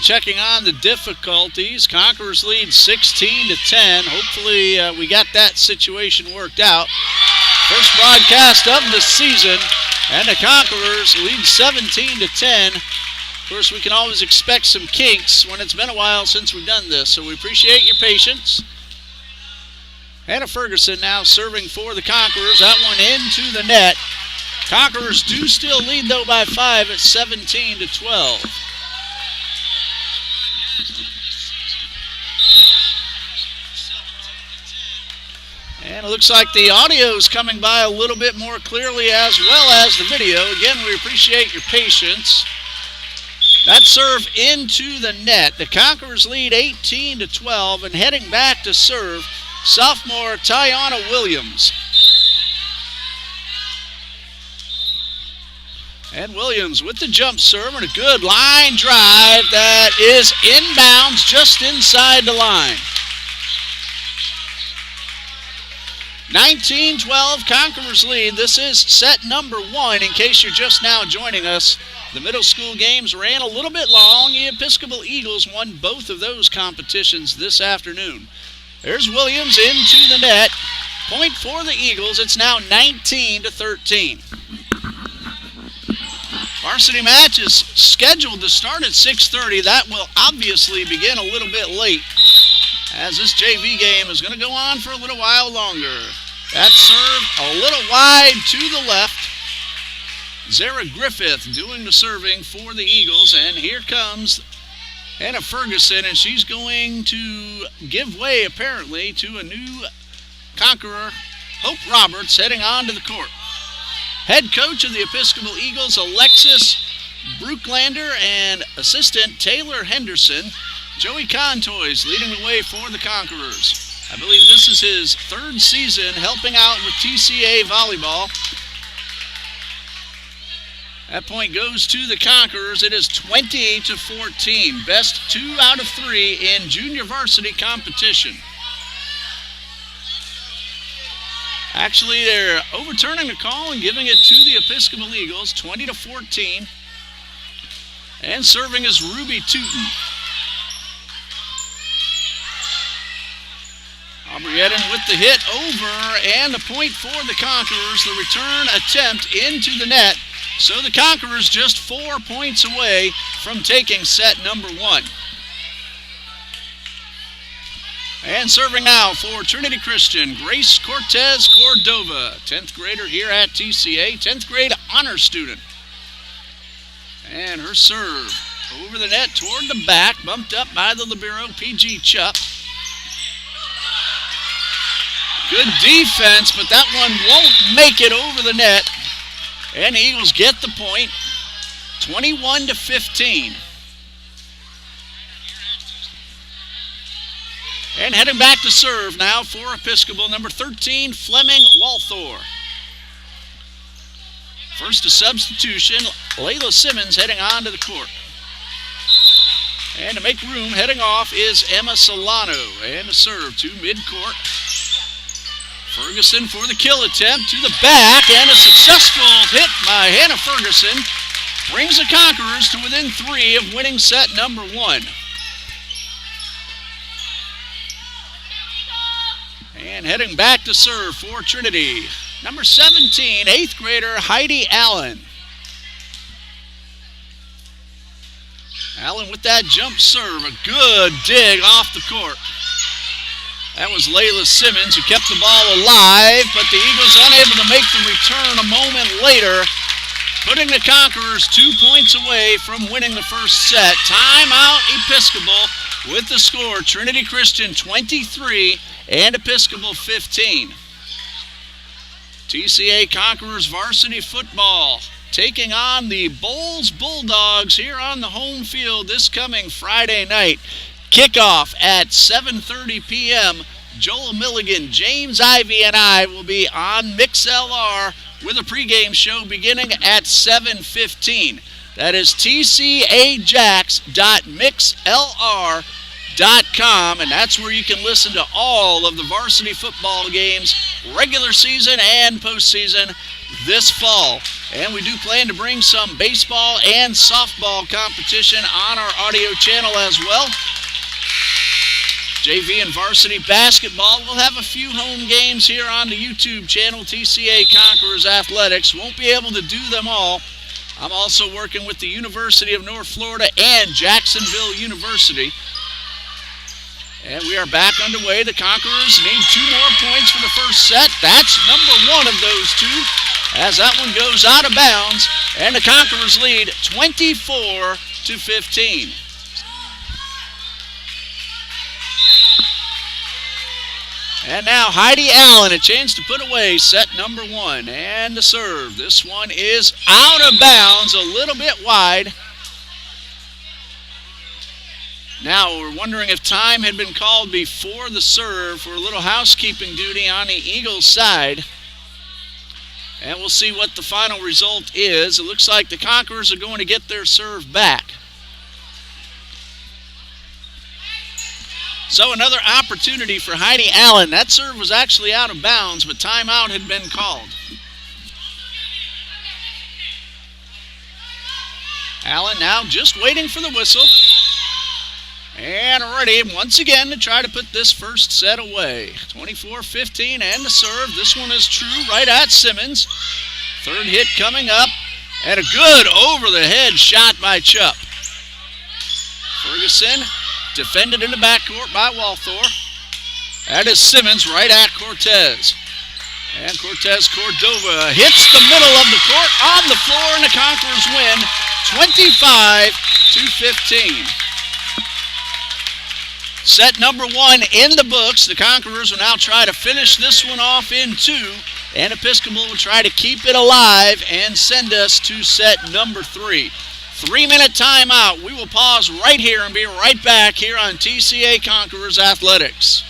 checking on the difficulties. Conquerors lead 16-10. Hopefully we got that situation worked out. First broadcast of the season, and the Conquerors lead 17-10. Of course, we can always expect some kinks when it's been a while since we've done this, so we appreciate your patience. Hannah Ferguson now serving for the Conquerors. That one into the net. Conquerors do still lead, though, by 5 at 17-12. And it looks like the audio is coming by a little bit more clearly as well as the video. Again, we appreciate your patience. That serve into the net. The Conquerors lead 18-12, and heading back to serve, sophomore Tiana Williams. And Williams with the jump serve and a good line drive that is inbounds just inside the line. 19-12, Conquerors lead. This is set number 1. In case you're just now joining us, the middle school games ran a little bit long. The Episcopal Eagles won both of those competitions this afternoon. There's Williams into the net. Point for the Eagles. It's now 19-13. Varsity match is scheduled to start at 6:30. That will obviously begin a little bit late, as this JV game is going to go on for a little while longer. That serve a little wide to the left. Zara Griffith doing the serving for the Eagles, and here comes Hannah Ferguson, and she's going to give way apparently to a new Conqueror, Hope Roberts, heading onto the court. Head coach of the Episcopal Eagles, Alexis Brooklander, and assistant Taylor Henderson. Joey Contoys leading the way for the Conquerors. I believe this is his 3rd season helping out with TCA Volleyball. That point goes to the Conquerors. It is 20-14. Best 2 out of 3 in junior varsity competition. Actually, they're overturning the call and giving it to the Episcopal Eagles, 20-14. And serving is Ruby Tootin. Aubrey Eden with the hit over, and the point for the Conquerors. The return attempt into the net. So the Conquerors just 4 points away from taking set number 1. And serving now for Trinity Christian, Grace Cortez Cordova, 10th grader here at TCA, 10th grade honor student. And her serve over the net toward the back, bumped up by the libero, PG Chupp. Good defense, but that one won't make it over the net. And the Eagles get the point, 21-15. And heading back to serve now for Episcopal, number 13, Fleming Walthor. First a substitution, Layla Simmons heading onto the court. And to make room, heading off is Emma Solano. And a serve to midcourt. Ferguson for the kill attempt to the back, and a successful hit by Hannah Ferguson brings the Conquerors to within 3 of winning set number 1. And heading back to serve for Trinity, number 17, 8th grader Heidi Allen. Allen with that jump serve, a good dig off the court. That was Layla Simmons who kept the ball alive, but the Eagles unable to make the return a moment later, putting the Conquerors 2 points away from winning the first set. Timeout Episcopal with the score, Trinity Christian 23 and Episcopal 15. TCA Conquerors varsity football taking on the Bowles Bulldogs here on the home field this coming Friday night. Kickoff at 7:30 p.m. Joel Milligan, James Ivey, and I will be on MixLR with a pregame show beginning at 7:15. That is tcajax.mixlr.com, and that's where you can listen to all of the varsity football games, regular season and postseason, this fall. And we do plan to bring some baseball and softball competition on our audio channel as well. JV and varsity basketball will have a few home games here on the YouTube channel, TCA Conquerors Athletics. Won't be able to do them all. I'm also working with the University of North Florida and Jacksonville University. And we are back underway. The Conquerors need 2 more points for the first set. That's number 1 of those 2, as that one goes out of bounds, and the Conquerors lead 24-15. And now Heidi Allen, a chance to put away set number 1. And the serve. This one is out of bounds, a little bit wide. Now we're wondering if time had been called before the serve for a little housekeeping duty on the Eagles side. And we'll see what the final result is. It looks like the Conquerors are going to get their serve back. So another opportunity for Heidi Allen. That serve was actually out of bounds, but timeout had been called. Allen now just waiting for the whistle. And ready once again to try to put this first set away. 24-15 and the serve. This one is true right at Simmons. Third hit coming up. And a good over-the-head shot by Chupp. Ferguson defended in the backcourt by Walthor. That is Simmons right at Cortez. And Cortez Cordova hits the middle of the court on the floor, and the Conquerors win 25-15. Set number 1 in the books. The Conquerors will now try to finish this one off in 2, and Episcopal will try to keep it alive and send us to set number 3. 3-minute timeout. We will pause right here and be right back here on TCA Conquerors Athletics.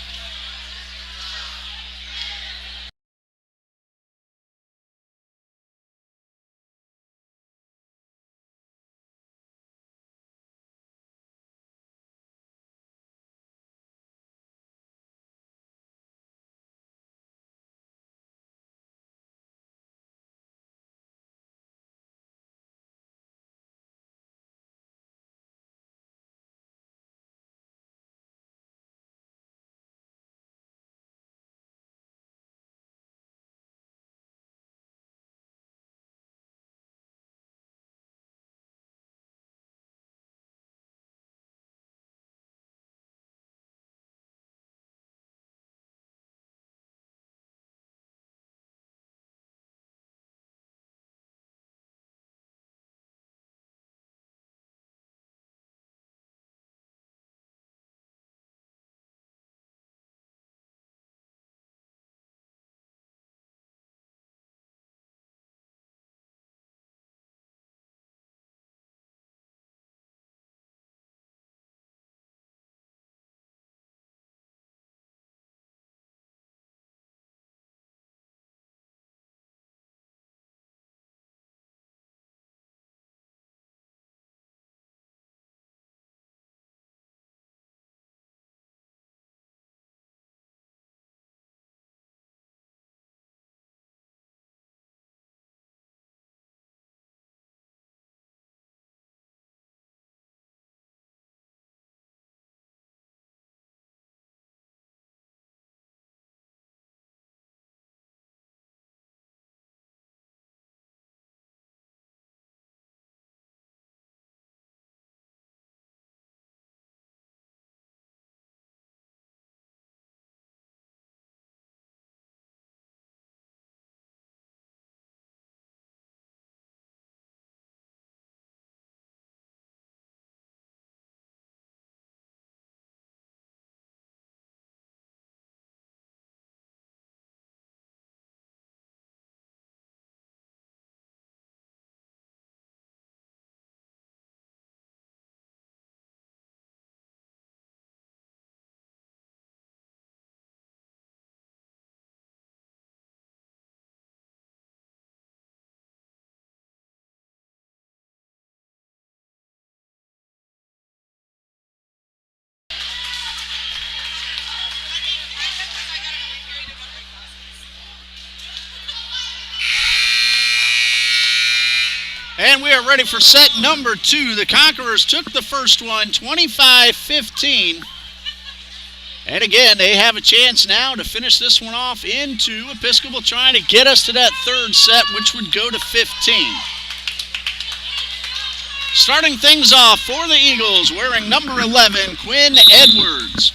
And we are ready for set number 2. The Conquerors took the first one, 25-15. And again, they have a chance now to finish this one off into Episcopal, trying to get us to that third set, which would go to 15. Starting things off for the Eagles, wearing number 11, Quinn Edwards.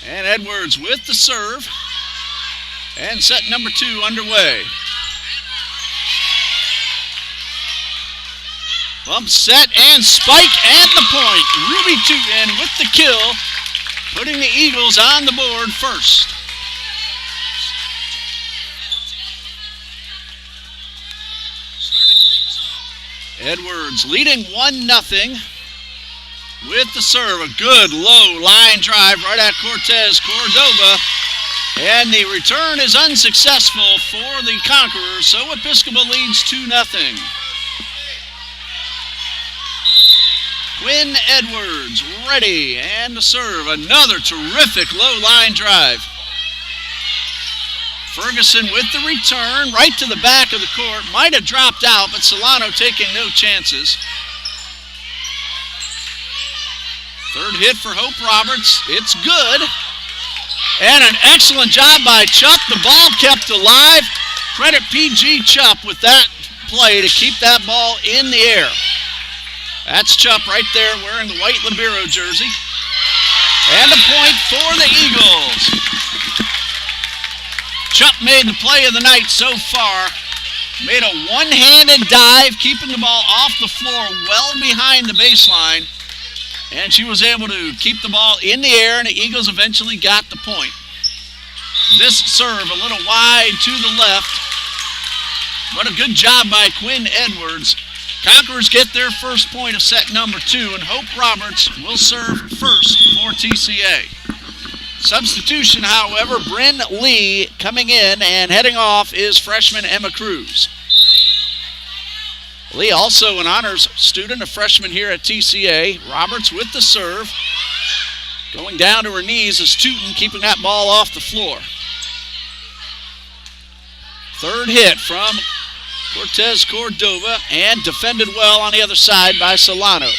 And Edwards with the serve. And set number 2 underway. Bump, set, and spike, and the point. Ruby Tootin with the kill, putting the Eagles on the board first. Edwards leading 1-0 with the serve. A good low line drive right at Cortez Cordova. And the return is unsuccessful for the Conquerors, so Episcopal leads 2-0. Quinn Edwards ready, and the serve. Another terrific low line drive. Ferguson with the return, right to the back of the court. Might have dropped out, but Solano taking no chances. Third hit for Hope Roberts. It's good. And an excellent job by Chuck. The ball kept alive. Credit PG Chup with that play to keep that ball in the air. That's Chup right there wearing the white libero jersey. And a point for the Eagles. Chup made the play of the night so far. Made a one-handed dive, keeping the ball off the floor well behind the baseline. And she was able to keep the ball in the air, and the Eagles eventually got the point. This serve a little wide to the left. But a good job by Quinn Edwards. Conquerors get their first point of set number 2, and Hope Roberts will serve first for TCA. Substitution, however, Bryn Lee coming in, and heading off is freshman Emma Cruz. Lee also an honors student, a freshman here at TCA. Roberts with the serve. Going down to her knees is Tootin, keeping that ball off the floor. Third hit from Cortez Cordova, and defended well on the other side by Solano.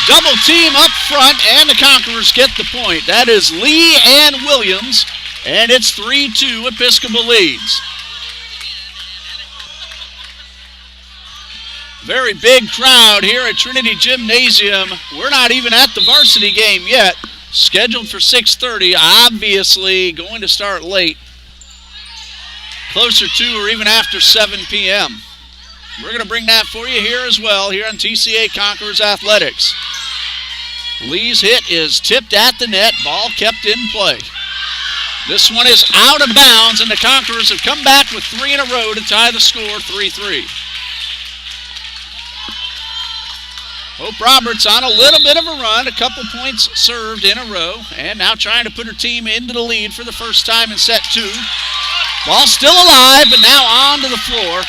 Double team up front, and the Conquerors get the point. That is Lee and Williams, and it's 3-2, Episcopal leads. Very big crowd here at Trinity Gymnasium. We're not even at the varsity game yet. Scheduled for 6:30, obviously going to start late. Closer to or even after 7 p.m. We're going to bring that for you here as well, here on TCA Conquerors Athletics. Lee's hit is tipped at the net, ball kept in play. This one is out of bounds, and the Conquerors have come back with 3 in a row to tie the score 3-3. Hope Roberts on a little bit of a run, a couple points served in a row, and now trying to put her team into the lead for the first time in set 2. Ball still alive, but now onto the floor.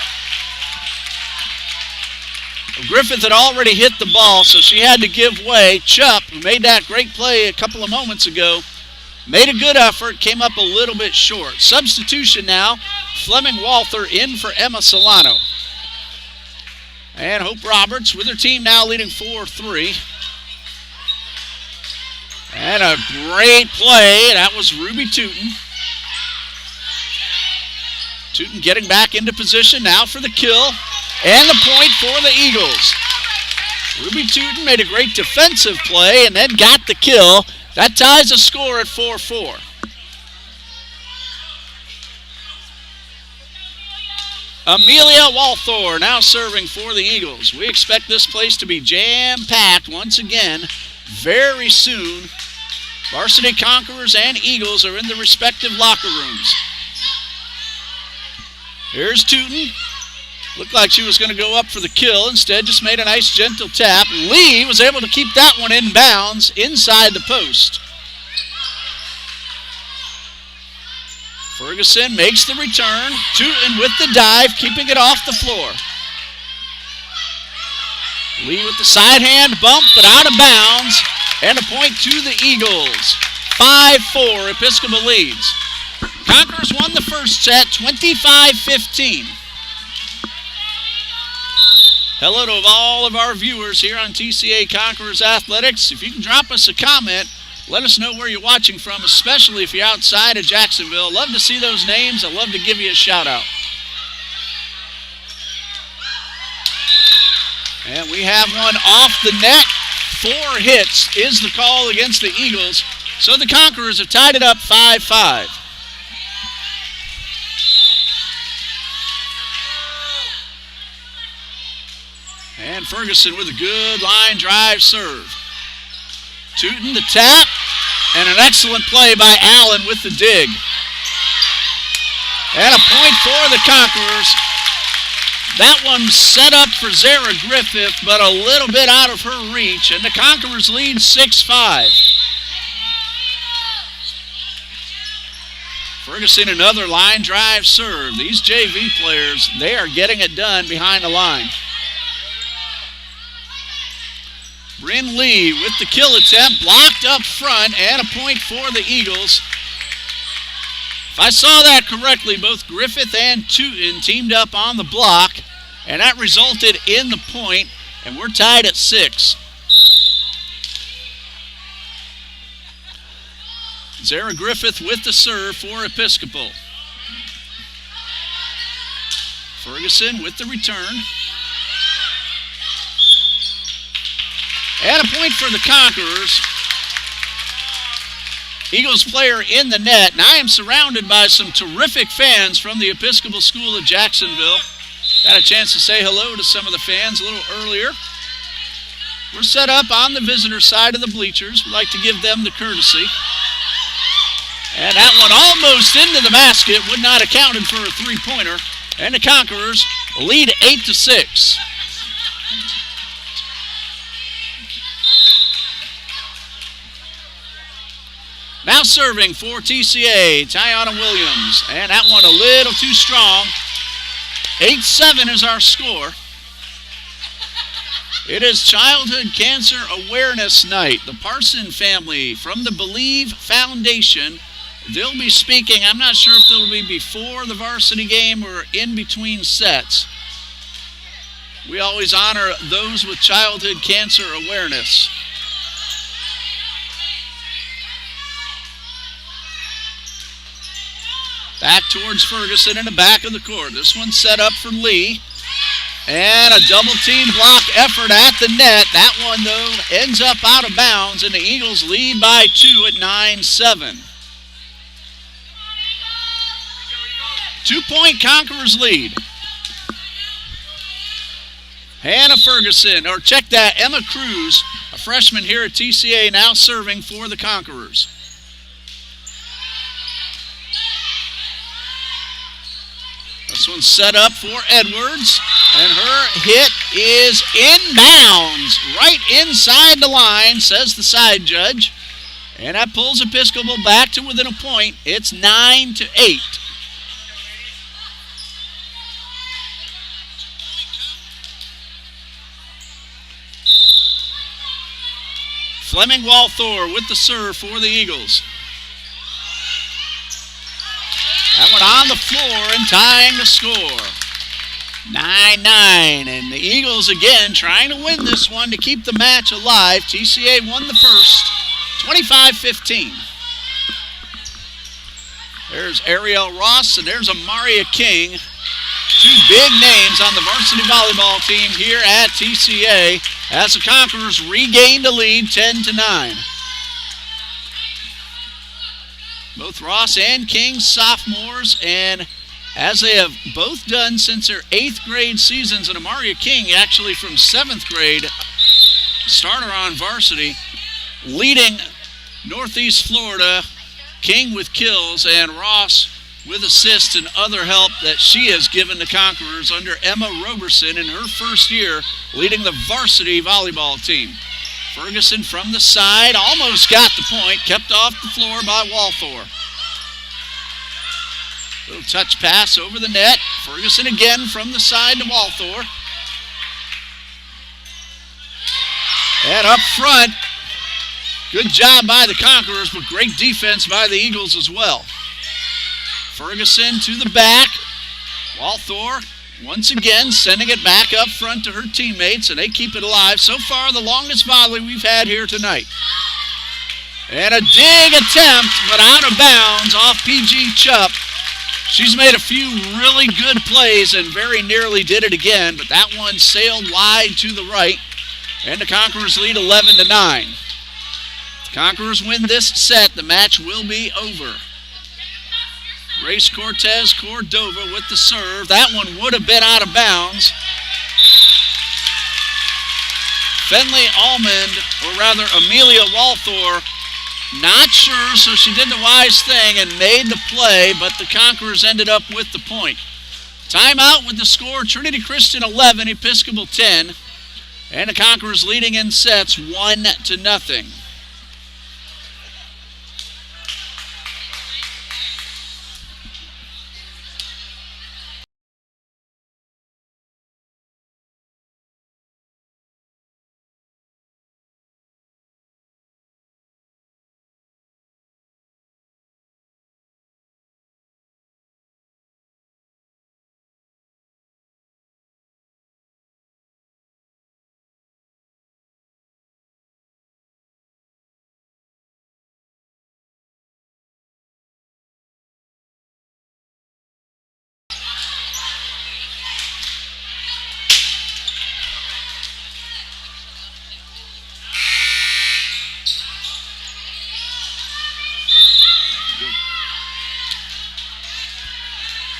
Griffith had already hit the ball, so she had to give way. Chup, who made that great play a couple of moments ago, made a good effort, came up a little bit short. Substitution now, Fleming Walther in for Emma Solano. And Hope Roberts with her team now leading 4-3. And a great play, that was Ruby Tootin. Tootin getting back into position now for the kill. And the point for the Eagles. Ruby Tootin made a great defensive play and then got the kill. That ties the score at 4-4. Amelia Walthor now serving for the Eagles. We expect this place to be jam-packed once again very soon. Varsity Conquerors and Eagles are in the respective locker rooms. Here's Tootin. Looked like she was going to go up for the kill. Instead, just made a nice gentle tap. Lee was able to keep that one in bounds inside the post. Ferguson makes the return. Tootin with the dive, keeping it off the floor. Lee with the side hand bump, but out of bounds. And a point to the Eagles. 5-4, Episcopal leads. Conquerors won the first set, 25-15. Hello to all of our viewers here on TCA Conquerors Athletics. If you can drop us a comment, let us know where you're watching from, especially if you're outside of Jacksonville. Love to see those names. I'd love to give you a shout out. And we have one off the net. 4 hits is the call against the Eagles. So the Conquerors have tied it up 5-5. And Ferguson with a good line drive serve. Tootin the tap, and an excellent play by Allen with the dig. And a point for the Conquerors. That one set up for Zara Griffith, but a little bit out of her reach, and the Conquerors lead 6-5. Ferguson, another line drive serve. These JV players, they are getting it done behind the line. Bryn Lee with the kill attempt, blocked up front, and a point for the Eagles. If I saw that correctly, both Griffith and Tootin teamed up on the block, and that resulted in the point, and we're tied at 6. Zara Griffith with the serve for Episcopal. Ferguson with the return. And a point for the Conquerors. Eagles player in the net. And I am surrounded by some terrific fans from the Episcopal School of Jacksonville. Got a chance to say hello to some of the fans a little earlier. We're set up on the visitor side of the bleachers. We'd like to give them the courtesy. And that one almost into the basket. Would not have counted for a three-pointer. And the Conquerors lead 8-6. Now serving for TCA, Tiana Williams. And that one a little too strong. 8-7 is our score. It is Childhood Cancer Awareness Night. The Parson family from the Believe Foundation, they'll be speaking. I'm not sure if they'll be before the varsity game or in between sets. We always honor those with childhood cancer awareness. Back towards Ferguson in the back of the court. This one's set up for Lee. And a double-team block effort at the net. That one, though, ends up out of bounds, and the Eagles lead by 2 at 9-7. 2-point Conquerors lead. Hannah Ferguson, or check that, Emma Cruz, a freshman here at TCA, now serving for the Conquerors. This one's set up for Edwards, and her hit is inbounds, right inside the line, says the side judge. And that pulls Episcopal back to within a point. It's 9-8. Fleming Walthor with the serve for the Eagles. That one on the floor and tying the score. 9-9. And the Eagles again trying to win this one to keep the match alive. TCA won the first, 25-15. There's Ariel Ross and there's Amaria King. 2 big names on the varsity volleyball team here at TCA as the Conquerors regained the lead 10-9. Both Ross and King sophomores, and as they have both done since their 8th grade seasons, and Amaria King actually from 7th grade, starter on varsity, leading Northeast Florida, King with kills and Ross with assists and other help that she has given the Conquerors under Emma Roberson in her first year leading the varsity volleyball team. Ferguson from the side, almost got the point, kept off the floor by Walthor. Little touch pass over the net. Ferguson again from the side to Walthor. And up front, good job by the Conquerors, but great defense by the Eagles as well. Ferguson to the back. Walthor once again sending it back up front to her teammates, and they keep it alive. So far, the longest volley we've had here tonight. And a dig attempt, but out of bounds off PG Chupp. She's made a few really good plays and very nearly did it again, but that one sailed wide to the right, and the Conquerors lead 11-9. If the Conquerors win this set, the match will be over. Grace Cortez Cordova with the serve. That one would have been out of bounds. Finley Almond, or rather Amelia Walthor, not sure, so she did the wise thing and made the play, but the Conquerors ended up with the point. Timeout with the score, Trinity Christian 11, Episcopal 10, and the Conquerors leading in sets 1-0.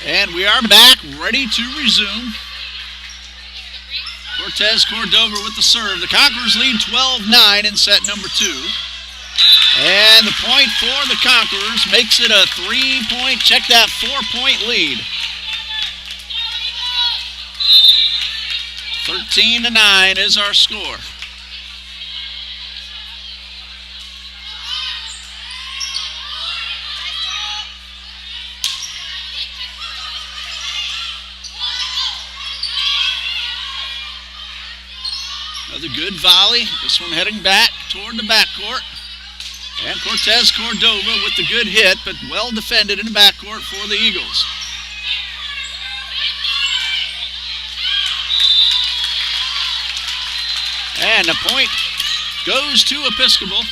And we are back, ready to resume. Cortez Cordova with the serve. The Conquerors lead 12-9 in set number 2. And the point for the Conquerors makes it a 3-point, check that, 4-point lead. 13-9 is our score. Another good volley. This one heading back toward the backcourt. And Cortez Cordova with the good hit, but well defended in the backcourt for the Eagles. And the point goes to Episcopal.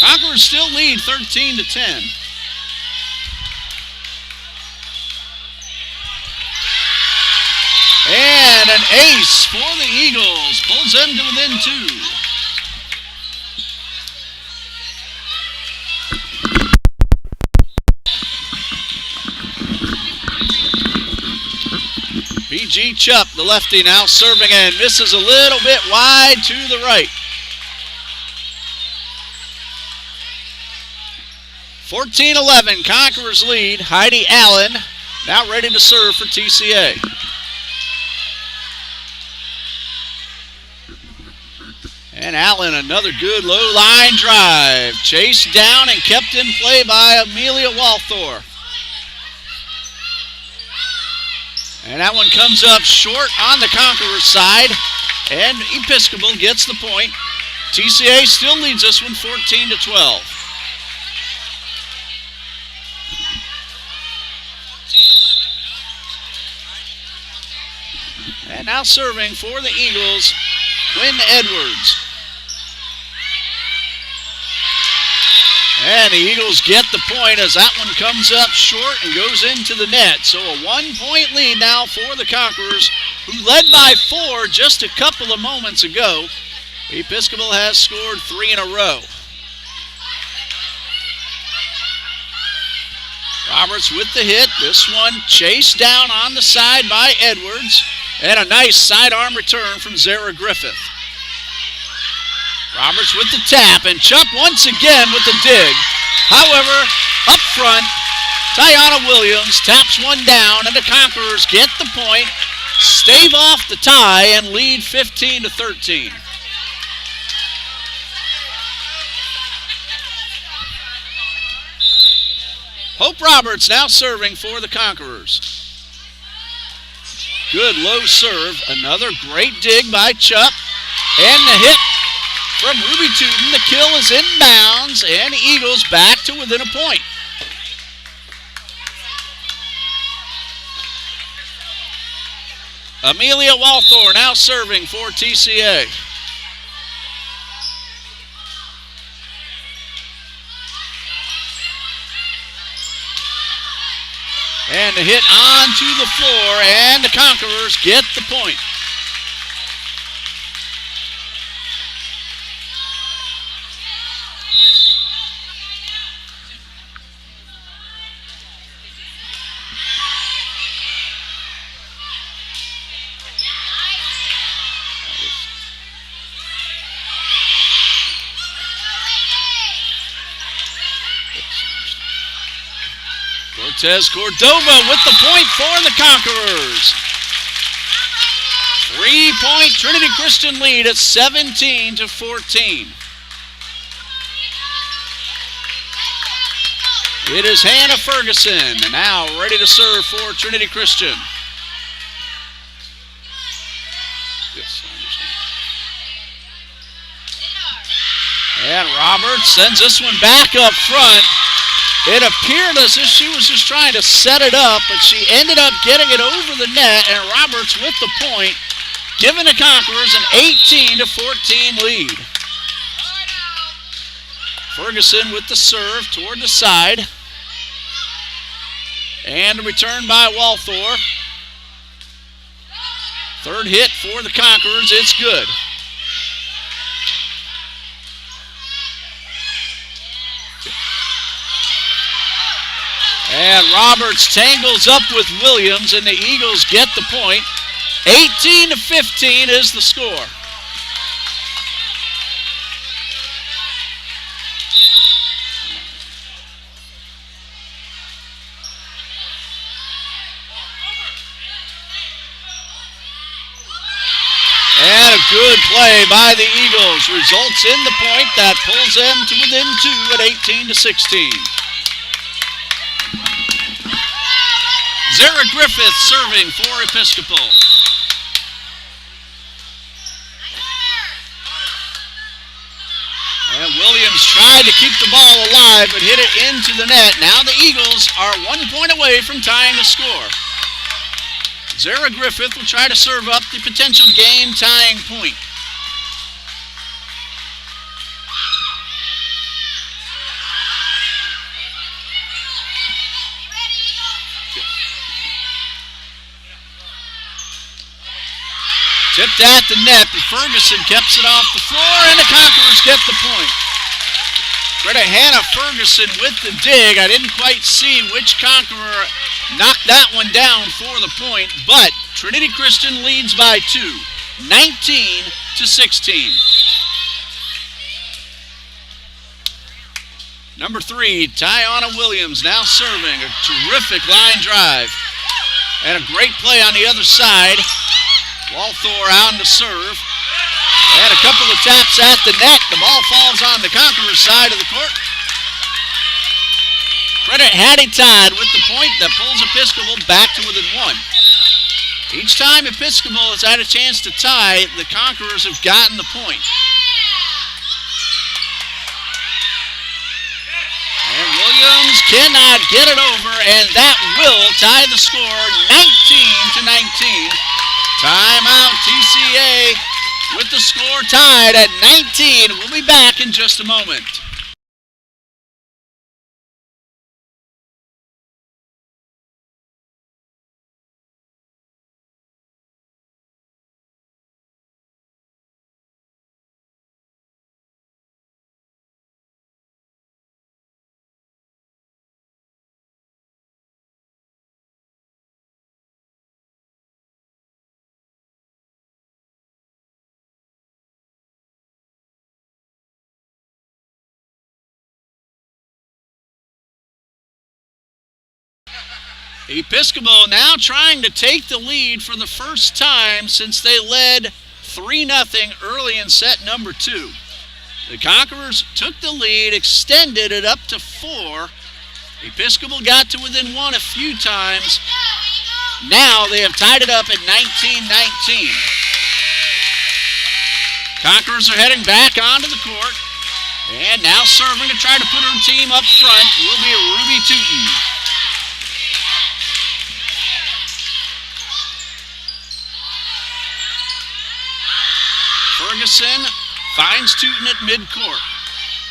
Conquerors still lead 13-10. And an ace for the Eagles. Pulls them to within 2. PG Chupp, the lefty, now serving and misses a little bit wide to the right. 14-11, Conquerors lead. Heidi Allen now ready to serve for TCA. And Allen, another good low line drive. Chased down and kept in play by Amelia Walthor. And that one comes up short on the Conquerors side. And Episcopal gets the point. TCA still leads this one 14-12. And now serving for the Eagles, Quinn Edwards. And the Eagles get the point as that one comes up short and goes into the net. So a 1-point lead now for the Conquerors, who led by 4 just a couple of moments ago. Episcopal has scored 3 in a row. Roberts with the hit. This one chased down on the side by Edwards. And a nice sidearm return from Zara Griffith. Roberts with the tap, and Chupp once again with the dig. However, up front, Tiana Williams taps one down, and the Conquerors get the point, stave off the tie, and lead 15-13. Hope Roberts now serving for the Conquerors. Good low serve. Another great dig by Chupp. And the hit from Ruby Tootin. The kill is inbounds, and the Eagles back to within a point. Amelia Walthor now serving for TCA. And the hit onto the floor, and the Conquerors get the point. Cortez Cordova with the point for the Conquerors. 3-point Trinity Christian lead at 17-14. It is Hannah Ferguson now ready to serve for Trinity Christian. Yes, I understand. And Roberts sends this one back up front. It appeared as if she was just trying to set it up, but she ended up getting it over the net, and Roberts with the point, giving the Conquerors an 18-14 lead. Ferguson with the serve toward the side. And a return by Walthor. Third hit for the Conquerors, it's good. And Roberts tangles up with Williams, and the Eagles get the point. 18-15 is the score. And a good play by the Eagles results in the point that pulls them to within 2 at 18-16. Zara Griffith serving for Episcopal. And Williams tried to keep the ball alive but hit it into the net. Now the Eagles are 1 point away from tying the score. Zara Griffith will try to serve up the potential game-tying point. Tipped at the net, but Ferguson kept it off the floor, and the Conquerors get the point. Credit Hannah Ferguson with the dig. I didn't quite see which Conqueror knocked that one down for the point, but Trinity Christian leads by 2, 19-16. Number 3, Tiana Williams now serving. A terrific line drive. And a great play on the other side. Walthor on to serve. And a couple of taps at the net. The ball falls on the Conquerors side of the court. Credit Hattie Todd with the point that pulls Episcopal back to within 1. Each time Episcopal has had a chance to tie, the Conquerors have gotten the point. And Williams cannot get it over, and that will tie the score 19-19. Timeout TCA with the score tied at 19. We'll be back in just a moment. Episcopal now trying to take the lead for the first time since they led 3-0 early in set number 2. The Conquerors took the lead, extended it up to 4. Episcopal got to within 1 a few times. Now they have tied it up at 19-19. Conquerors are heading back onto the court. And now serving to try to put her team up front will be Ruby Tootin. Ferguson finds Tootin at midcourt.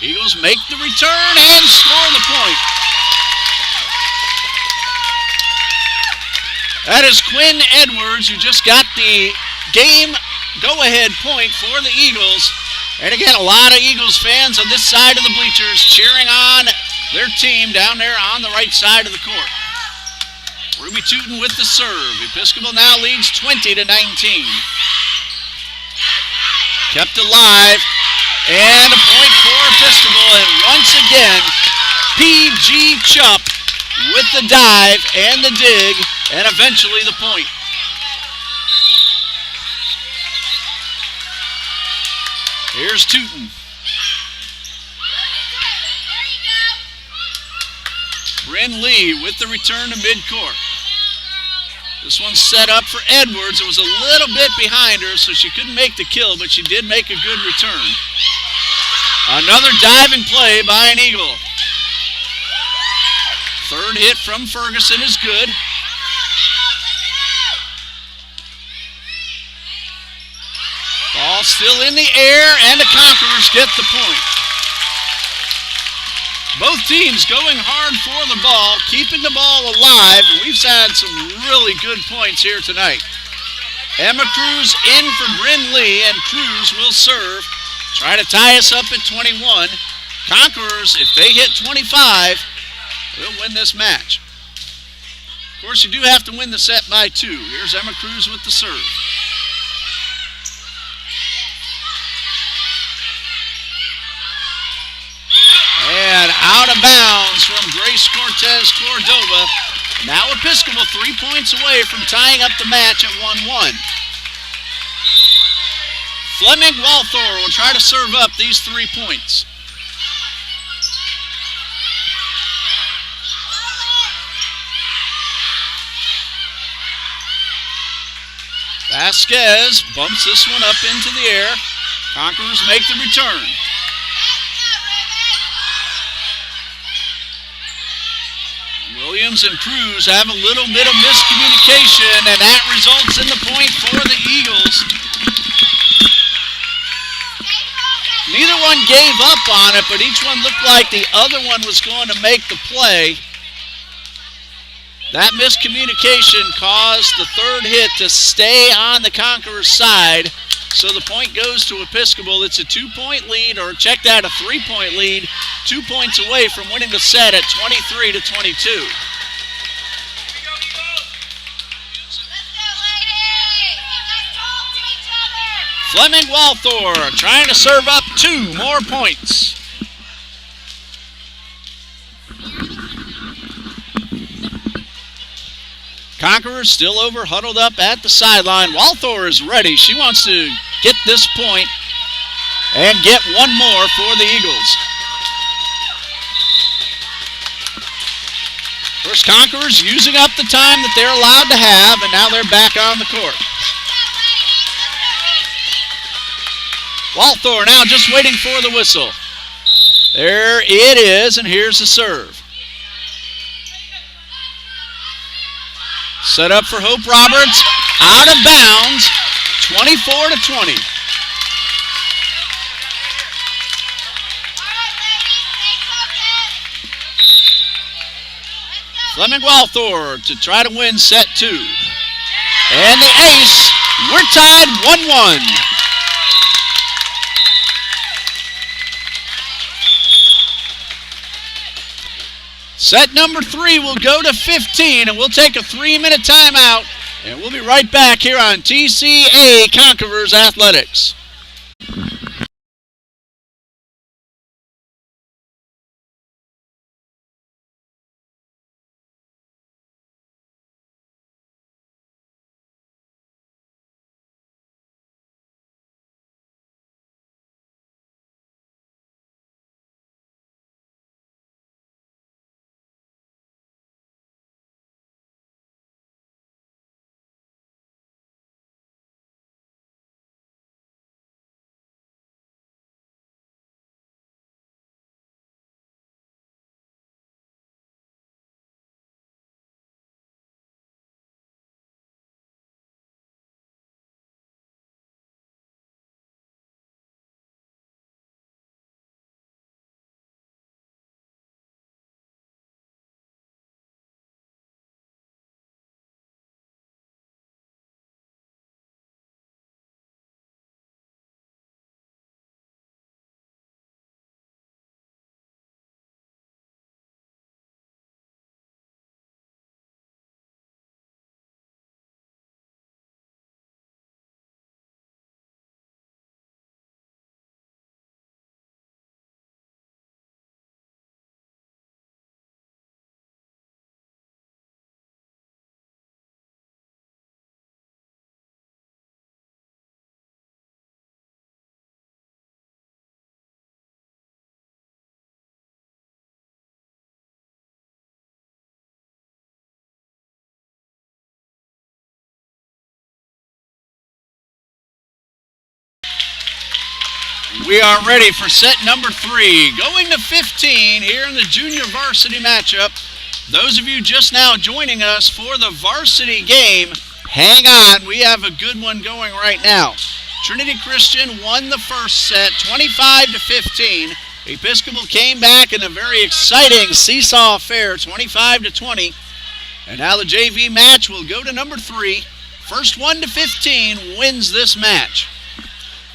Eagles make the return and score the point. That is Quinn Edwards, who just got the game go-ahead point for the Eagles. And again, a lot of Eagles fans on this side of the bleachers cheering on their team down there on the right side of the court. Ruby Tootin with the serve. Episcopal now leads 20-19. Kept alive. And a point for Episcopal. And once again, P.G. Chupp with the dive and the dig. And eventually the point. Here's Tootin. Bryn Lee with the return to midcourt. This one's set up for Edwards. It was a little bit behind her, so she couldn't make the kill, but she did make a good return. Another diving play by an Eagle. Third hit from Ferguson is good. Ball still in the air, and the Conquerors get the point. Both teams going hard for the ball, keeping the ball alive. We've had some really good points here tonight. Emma Cruz in for Bryn Lee, and Cruz will serve. Try to tie us up at 21. Conquerors, if they hit 25, will win this match. Of course, you do have to win the set by 2. Here's Emma Cruz with the serve. And out of bounds from Grace Cortez Cordova. Now Episcopal 3 points away from tying up the match at 1-1. Fleming Walthor will try to serve up these 3 points. Vasquez bumps this one up into the air. Conquerors make the return. Williams and Cruz have a little bit of miscommunication, and that results in the point for the Eagles. Neither one gave up on it, but each one looked like the other one was going to make the play. That miscommunication caused the third hit to stay on the Conquerors' side. So the point goes to Episcopal. It's a 2-point lead, or check that, a 3-point lead. 2 points away from winning the set at 23-22. Fleming Walthor trying to serve up 2 more points. Conquerors still over, huddled up at the sideline. Walthor is ready. She wants to get this point and get one more for the Eagles. First, Conquerors using up the time that they're allowed to have, and now they're back on the court. Walthor now just waiting for the whistle. There it is, and here's the serve. Set up for Hope Roberts, out of bounds, 24-20. Fleming Walthor to try to win set 2. And the ace, we're tied 1-1. Set number 3 will go to 15, and we'll take a 3-minute timeout, and we'll be right back here on TCA Conquerors Athletics. We are ready for set number 3. Going to 15 here in the junior varsity matchup. Those of you just now joining us for the varsity game, hang on. We have a good one going right now. Trinity Christian won the first set, 25-15. Episcopal came back in a very exciting seesaw affair, 25-20. And now the JV match will go to number 3. First one to 15 wins this match.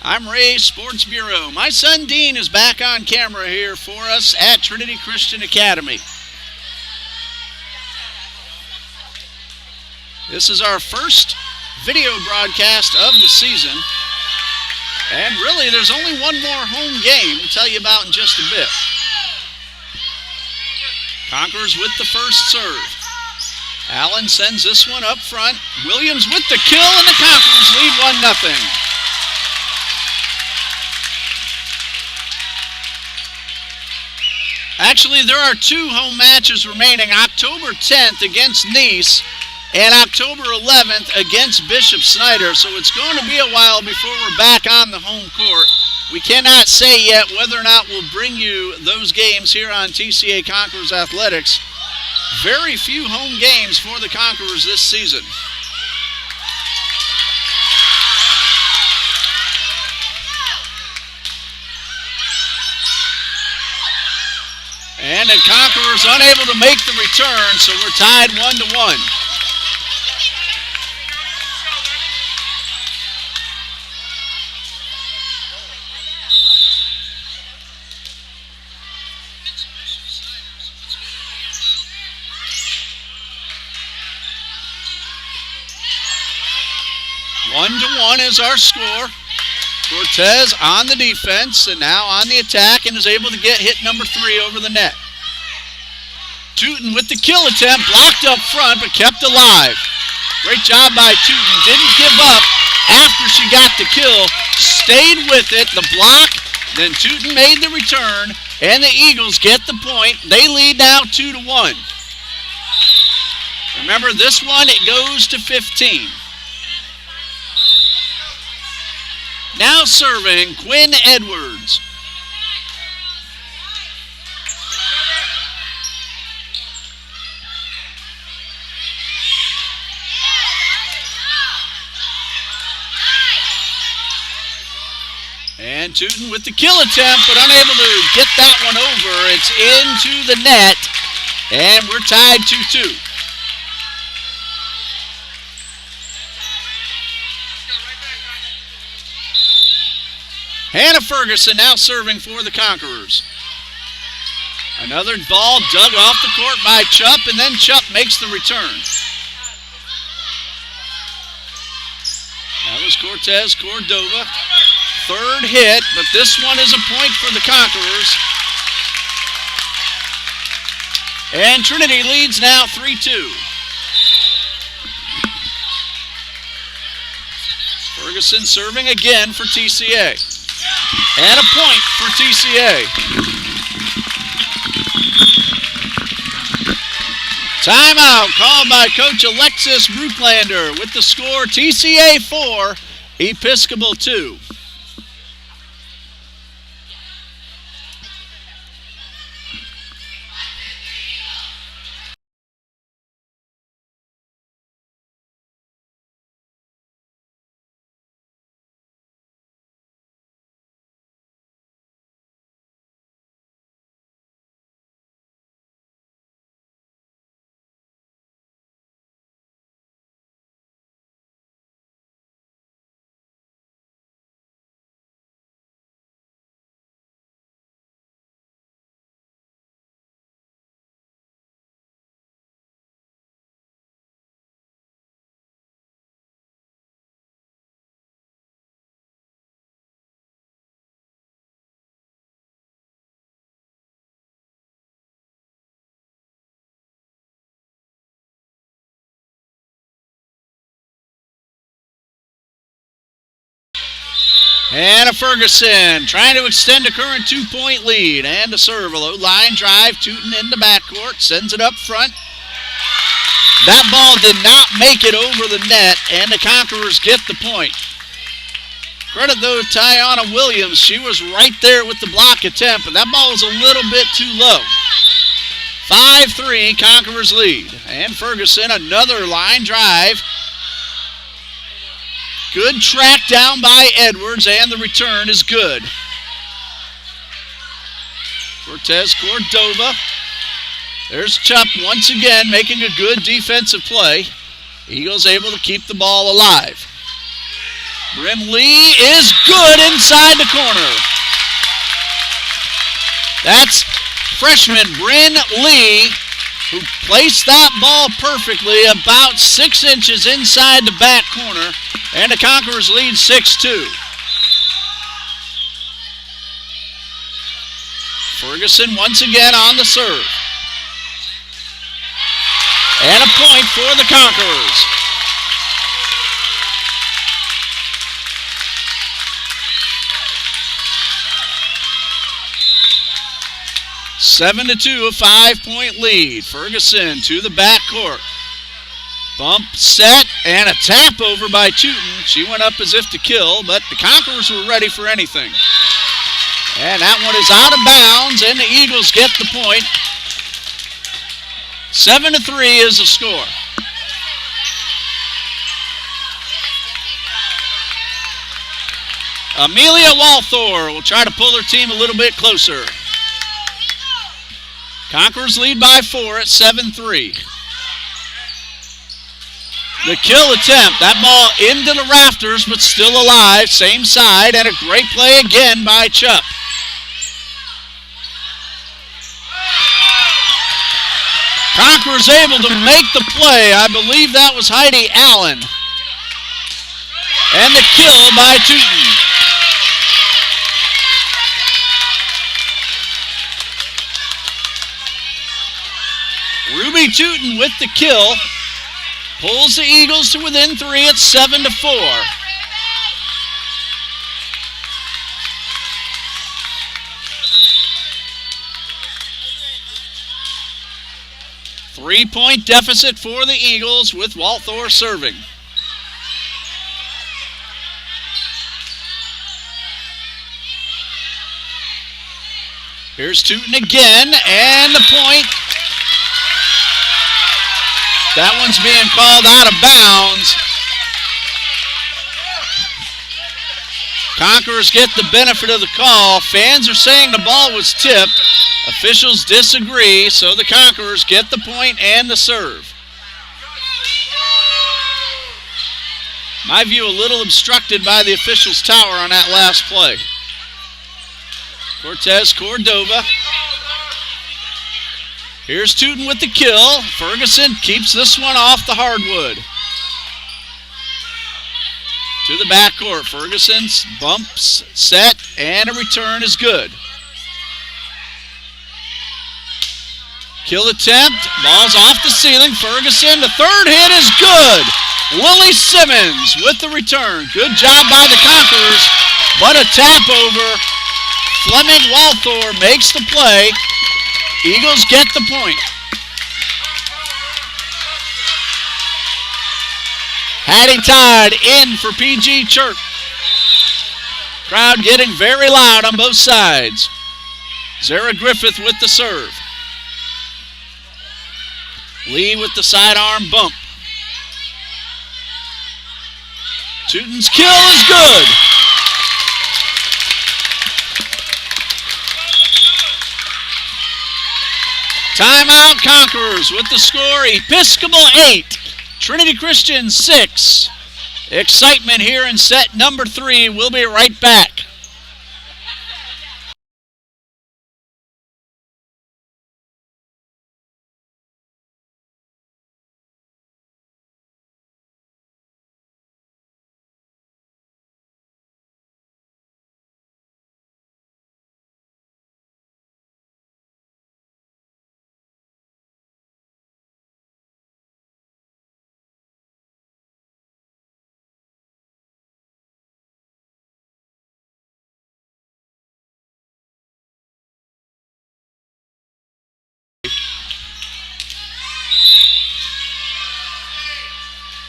I'm Ray, Sports Bureau. My son Dean is back on camera here for us at Trinity Christian Academy. This is our first video broadcast of the season. And really, there's only one more home game to tell you about in just a bit. Conquerors with the first serve. Allen sends this one up front. Williams with the kill, and the Conquerors lead 1-0. Actually, there are 2 home matches remaining. October 10th against Nice and October 11th against Bishop Snyder. So it's going to be a while before we're back on the home court. We cannot say yet whether or not we'll bring you those games here on TCA Conquerors Athletics. Very few home games for the Conquerors this season. And the Conquerors unable to make the return, so we're tied 1-1. One is our score. Cortez on the defense and now on the attack and is able to get hit number 3 over the net. Tootin with the kill attempt, blocked up front but kept alive. Great job by Tootin. Didn't give up after she got the kill. Stayed with it, the block, then Tootin made the return, and the Eagles get the point. They lead now 2-1. Remember this one, it goes to 15. Now serving, Quinn Edwards. And Tootin with the kill attempt, but unable to get that one over. It's into the net, and we're tied 2-2. Hannah Ferguson now serving for the Conquerors. Another ball dug off the court by Chupp, and then Chupp makes the return. That was Cortez Cordova. Third hit, but this one is a point for the Conquerors. And Trinity leads now 3-2. Ferguson serving again for TCA. And a point for TCA. Timeout called by Coach Alexis Brucklander with the score TCA 4, Episcopal 2. Hannah Ferguson trying to extend a current 2-point lead. And a serve, a low line drive. Tootin in the backcourt, sends it up front. That ball did not make it over the net, and the Conquerors get the point. Credit, though, Tiana Williams. She was right there with the block attempt, but that ball was a little bit too low. 5-3, Conquerors lead. And Ferguson, another line drive. Good track down by Edwards, and the return is good. Cortez Cordova. There's Chupp once again making a good defensive play. Eagles able to keep the ball alive. Bryn Lee is good inside the corner. That's freshman Bryn Lee, who placed that ball perfectly about 6 inches inside the back corner, and the Conquerors lead 6-2. Ferguson once again on the serve. And a point for the Conquerors. Seven to 2, a 5-point lead. Ferguson to the backcourt. Bump, set, and a tap over by Tootin. She went up as if to kill, but the Conquerors were ready for anything. And that one is out of bounds, and the Eagles get the point. 7 to 3 is the score. Amelia Walthor will try to pull her team a little bit closer. Conquerors lead by 4 at 7-3. The kill attempt. That ball into the rafters, but still alive. Same side, and a great play again by Chupp. Conquerors able to make the play. I believe that was Heidi Allen. And the kill by Tootin. Ruby Tootin with the kill. Pulls the Eagles to within 3 at 7-4. Three-point deficit for the Eagles with Walthor serving. Here's Tootin again, and the point. That one's being called out of bounds. Conquerors get the benefit of the call. Fans are saying the ball was tipped. Officials disagree, so the Conquerors get the point and the serve. My view a little obstructed by the officials' tower on that last play. Cortez Cordova. Here's Tootin with the kill. Ferguson keeps this one off the hardwood. To the backcourt. Ferguson's bumps, set, and a return is good. Kill attempt. Ball's off the ceiling. Ferguson, the third hit is good. Lily Simmons with the return. Good job by the Conquerors, but a tap over. Fleming Walthor makes the play. Eagles get the point. Hattie Tide in for PG Chirk. Crowd getting very loud on both sides. Zara Griffith with the serve. Lee with the sidearm bump. Tootin's kill is good. Timeout Conquerors with the score, Episcopal 8, Trinity Christian 6. Excitement here in set number 3. We'll be right back.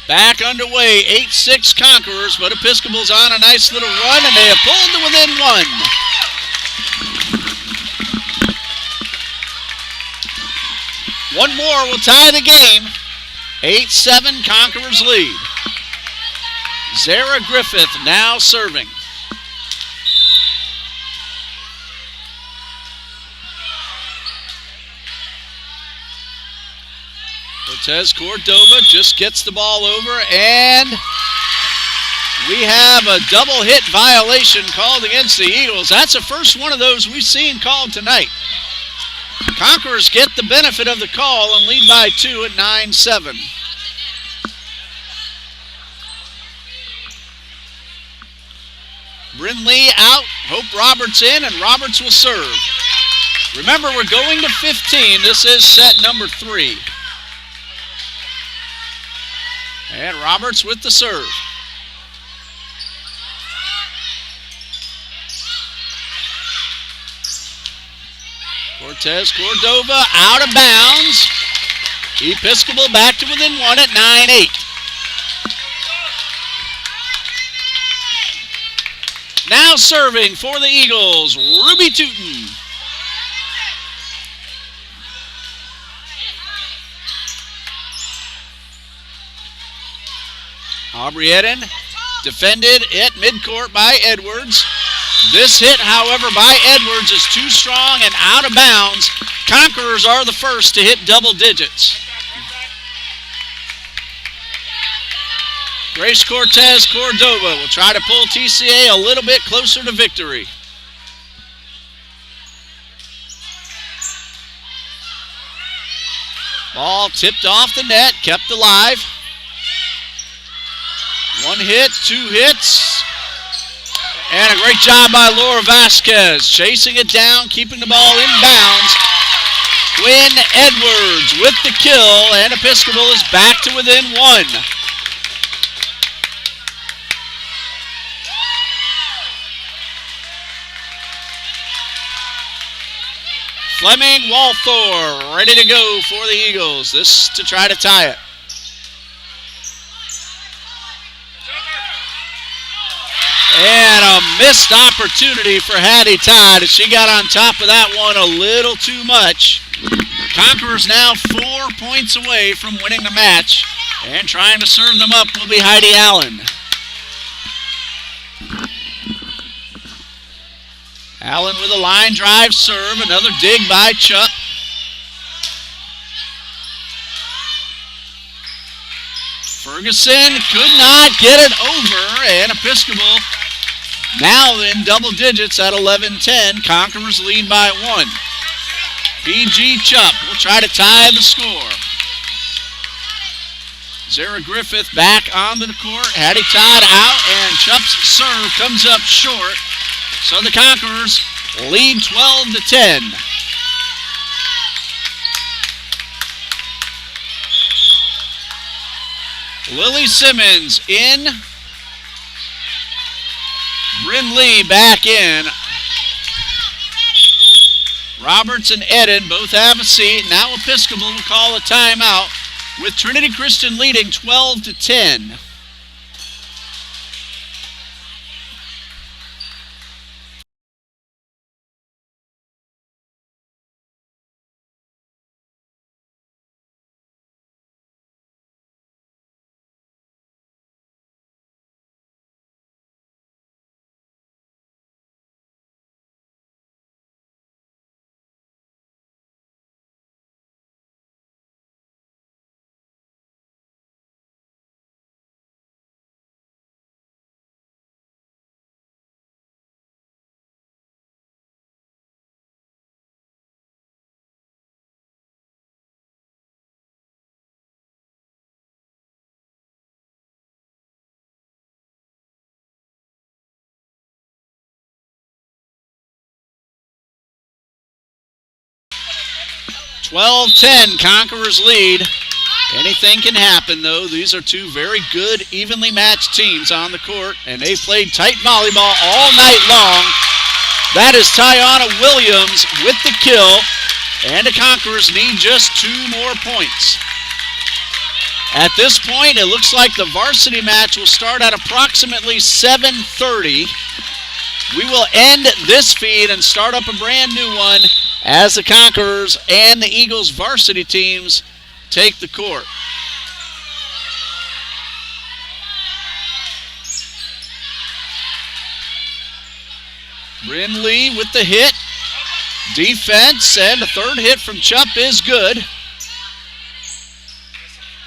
Back underway, 8-6 Conquerors, but Episcopal's on a nice little run, and they have pulled to within one. One more will tie the game. 8-7 Conquerors lead. Zara Griffith now serving. Cortez Cordova just gets the ball over, and we have a double hit violation called against the Eagles. That's the first one of those we've seen called tonight. Conquerors get the benefit of the call and lead by 2 at 9-7. Bryn Lee out, Hope Roberts in, and Roberts will serve. Remember, we're going to 15. This is set number 3. And Roberts with the serve. Cortez Cordova out of bounds. Episcopal back to within 1 at 9-8. Now serving for the Eagles, Ruby Tootin. Aubrey Eden defended at midcourt by Edwards. This hit, however, by Edwards is too strong and out of bounds. Conquerors are the first to hit double digits. Grace Cortez Cordova will try to pull TCA a little bit closer to victory. Ball tipped off the net, kept alive. 1 hit, 2 hits. And a great job by Laura Vasquez, chasing it down, keeping the ball in bounds. Quinn Edwards with the kill, and Episcopal is back to within 1. Fleming Walthor ready to go for the Eagles. This to try to tie it. And a missed opportunity for Hattie Todd. She got on top of that one a little too much. Conquerors now 4 points away from winning the match. And trying to serve them up will be Heidi Allen. Allen with a line drive serve. Another dig by Chuck. Ferguson could not get it over, and Episcopal now in double digits at 11-10. Conquerors lead by 1. PG Chupp will try to tie the score. Zara Griffith back onto the court. Hattie Todd out, and Chupp's serve comes up short. So the Conquerors lead 12-10. Lily Simmons in. Bryn Lee back in. Roberts and Eden both have a seat. Now Episcopal will call a timeout with Trinity Christian leading 12-10. Conquerors lead. Anything can happen, though. These are two very good, evenly matched teams on the court, and they've played tight volleyball all night long. That is Tiana Williams with the kill, and the Conquerors need just 2 more points. At this point, it looks like the varsity match will start at approximately 7:30. We will end this feed and start up a brand new one as the Conquerors and the Eagles varsity teams take the court. Bryn Lee with the hit. Defense, and the third hit from Chupp is good.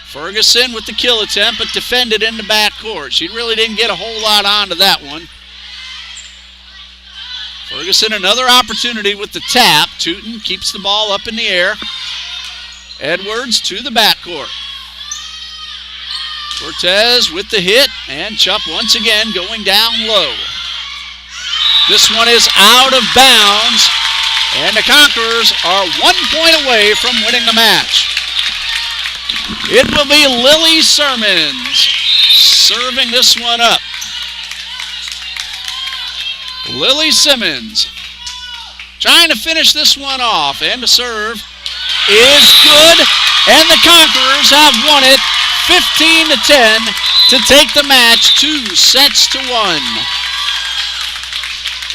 Ferguson with the kill attempt, but defended in the backcourt. She really didn't get a whole lot onto that one. Ferguson, another opportunity with the tap. Tootin keeps the ball up in the air. Edwards to the backcourt. Cortez with the hit, and Chupp once again going down low. This one is out of bounds, and the Conquerors are 1 point away from winning the match. It will be Lily Sermons serving this one up. Lily Simmons trying to finish this one off, and the serve is good, and the Conquerors have won it 15-10 to take the match 2-1.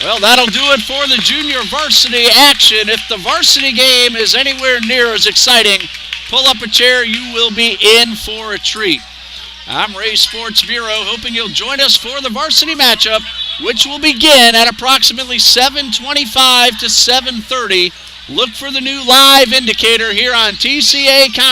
Well, that'll do it for the junior varsity action. If the varsity game is anywhere near as exciting, pull up a chair, you will be in for a treat. I'm Ray Sports Bureau, hoping you'll join us for the varsity matchup, which will begin at approximately 7:25 to 7:30. Look for the new live indicator here on TCA Conquerors.